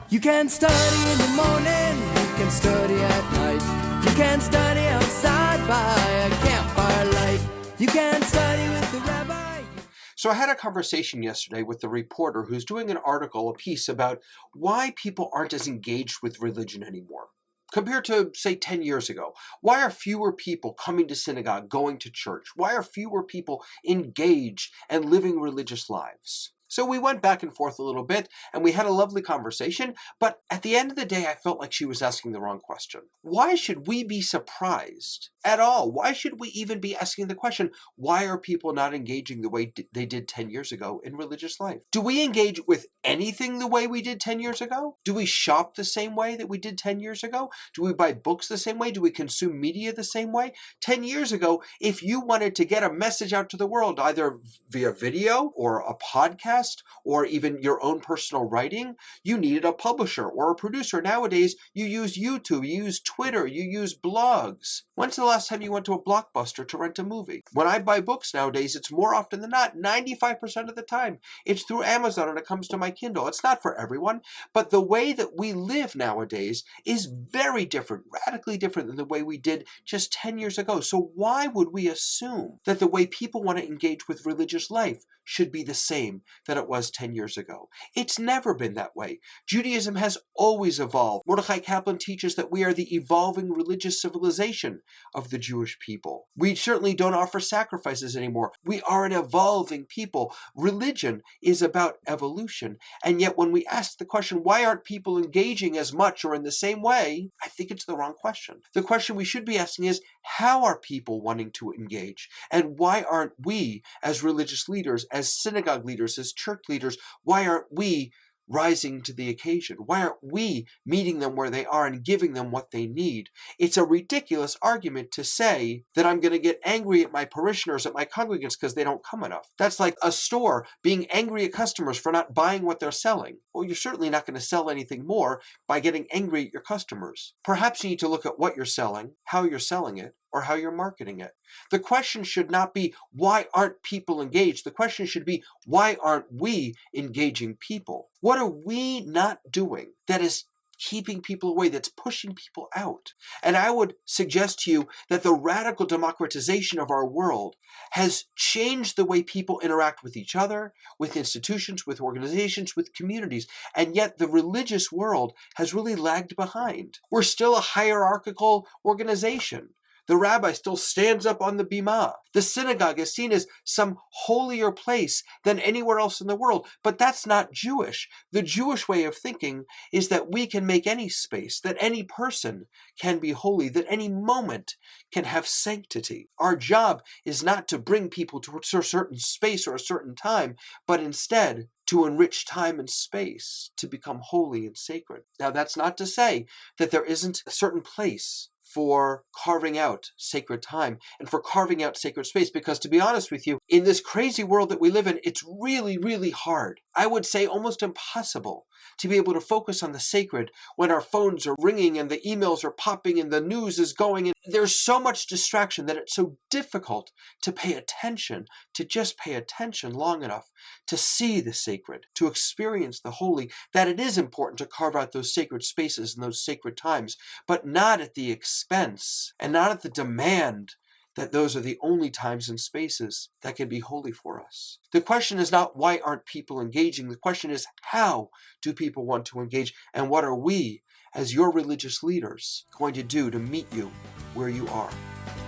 You can study in the morning, you can study at night. You can study outside by a campfire light. You can study with the rabbi. So I had a conversation yesterday with the reporter who's doing an article, a piece about why people aren't as engaged with religion anymore compared to, say, 10 years ago. Why are fewer people coming to synagogue, going to church? Why are fewer people engaged and living religious lives? So we went back and forth a little bit, and we had a lovely conversation, but at the end of the day, I felt like she was asking the wrong question. Why should we be surprised at all? Why should we even be asking the question, why are people not engaging the way they did 10 years ago in religious life? Do we engage with anything the way we did 10 years ago? Do we shop the same way that we did 10 years ago? Do we buy books the same way? Do we consume media the same way? 10 years ago, if you wanted to get a message out to the world, either via video or a podcast, or even your own personal writing, you needed a publisher or a producer. Nowadays, you use YouTube, you use Twitter, you use blogs. When's the last time you went to a Blockbuster to rent a movie? When I buy books nowadays, it's more often than not, 95% of the time, it's through Amazon and it comes to my Kindle. It's not for everyone, but the way that we live nowadays is very different, radically different than the way we did just 10 years ago. So why would we assume that the way people want to engage with religious life should be the same that it was 10 years ago? It's never been that way. Judaism has always evolved. Mordechai Kaplan teaches that we are the evolving religious civilization of the Jewish people. We certainly don't offer sacrifices anymore. We are an evolving people. Religion is about evolution. And yet when we ask the question, why aren't people engaging as much or in the same way? I think it's the wrong question. The question we should be asking is, how are people wanting to engage? And why aren't we, as religious leaders, as synagogue leaders, as church leaders, why aren't we rising to the occasion? Why aren't we meeting them where they are and giving them what they need? It's a ridiculous argument to say that I'm going to get angry at my parishioners, at my congregants, because they don't come enough. That's like a store being angry at customers for not buying what they're selling. Well, you're certainly not going to sell anything more by getting angry at your customers. Perhaps you need to look at what you're selling, how you're selling it, or how you're marketing it. The question should not be, why aren't people engaged? The question should be, why aren't we engaging people? What are we not doing that is keeping people away, that's pushing people out? And I would suggest to you that the radical democratization of our world has changed the way people interact with each other, with institutions, with organizations, with communities. And yet the religious world has really lagged behind. We're still a hierarchical organization. The rabbi still stands up on the bimah. The synagogue is seen as some holier place than anywhere else in the world. But that's not Jewish. The Jewish way of thinking is that we can make any space, that any person can be holy, that any moment can have sanctity. Our job is not to bring people to a certain space or a certain time, but instead to enrich time and space, to become holy and sacred. Now, that's not to say that there isn't a certain place for carving out sacred time and for carving out sacred space. Because to be honest with you, in this crazy world that we live in, it's really, really hard. I would say almost impossible to be able to focus on the sacred when our phones are ringing and the emails are popping and the news is going. And there's so much distraction that it's so difficult to pay attention, to just pay attention long enough to see the sacred, to experience the holy, that it is important to carve out those sacred spaces and those sacred times, but not at the expense and not at the demand that those are the only times and spaces that can be holy for us. The question is not why aren't people engaging? The question is, how do people want to engage? And what are we, as your religious leaders, going to do to meet you where you are?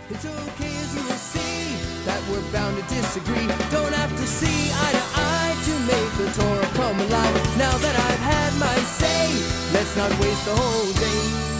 It's okay, as you will see, that we're bound to disagree. Don't have to see eye to eye to make the Torah come alive. Now that I've had my say, let's not waste the whole day.